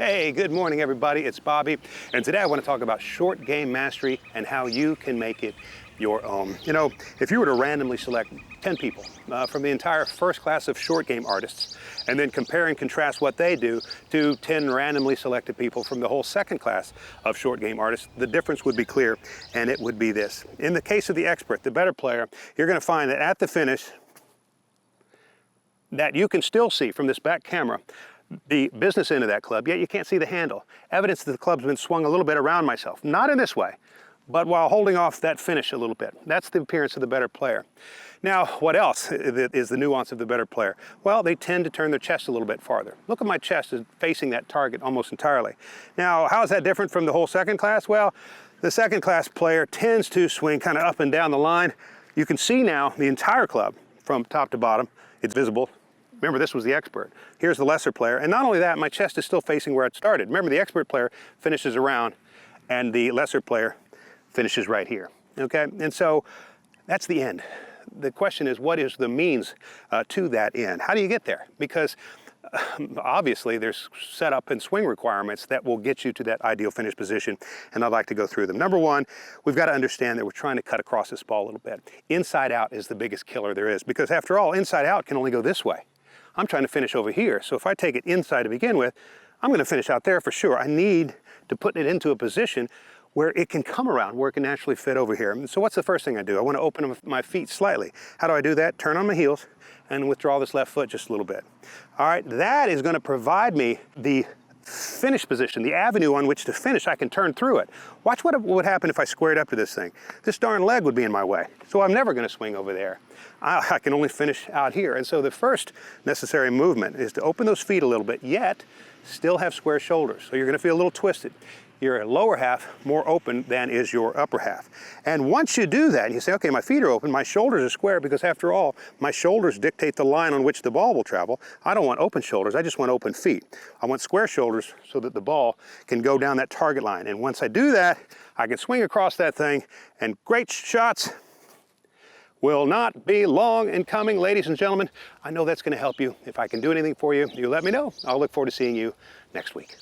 Hey, good morning everybody, it's Bobby, and today I want to talk about short game mastery and how you can make it your own. You know, if you were to randomly select 10 people from the entire first class of short game artists, and then compare and contrast what they do to 10 randomly selected people from the whole second class of short game artists, the difference would be clear, and it would be this. In the case of the expert, the better player, you're going to find that at the finish, that you can still see from this back camera the business end of that club, yet you can't see the handle. Evidence that the club's been swung a little bit around myself. Not in this way, but while holding off that finish a little bit. That's the appearance of the better player. Now, what else is the nuance of the better player? Well, they tend to turn their chest a little bit farther. Look at my chest is facing that target almost entirely. Now, how is that different from the whole second class? Well, the second class player tends to swing kind of up and down the line. You can see now the entire club from top to bottom. It's visible. Remember, this was the expert. Here's the lesser player. And not only that, my chest is still facing where it started. Remember, the expert player finishes around and the lesser player finishes right here, okay? And so that's the end. The question is, what is the means to that end? How do you get there? Because obviously there's setup and swing requirements that will get you to that ideal finish position, and I'd like to go through them. Number one, we've got to understand that we're trying to cut across this ball a little bit. Inside out is the biggest killer there is, because after all, inside out can only go this way. I'm trying to finish over here, so if I take it inside to begin with, I'm going to finish out there for sure. I need to put it into a position where it can come around, where it can naturally fit over here. And so what's the first thing I do? I want to open my feet slightly. How do I do that? Turn on my heels and withdraw this left foot just a little bit. All right, that is going to provide me the finish position, the avenue on which to finish. I can turn through it. Watch what would happen if I squared up to this thing. This darn leg would be in my way, so I'm never going to swing over there. I can only finish out here. And so the first necessary movement is to open those feet a little bit, yet still have square shoulders. So you're going to feel a little twisted. Your lower half more open than is your upper half. And once you do that, you say, okay, my feet are open, my shoulders are square, because after all, my shoulders dictate the line on which the ball will travel. I don't want open shoulders, I just want open feet. I want square shoulders so that the ball can go down that target line. And once I do that, I can swing across that thing, and great shots will not be long in coming, ladies and gentlemen. I know that's going to help you. If I can do anything for you, you let me know. I'll look forward to seeing you next week.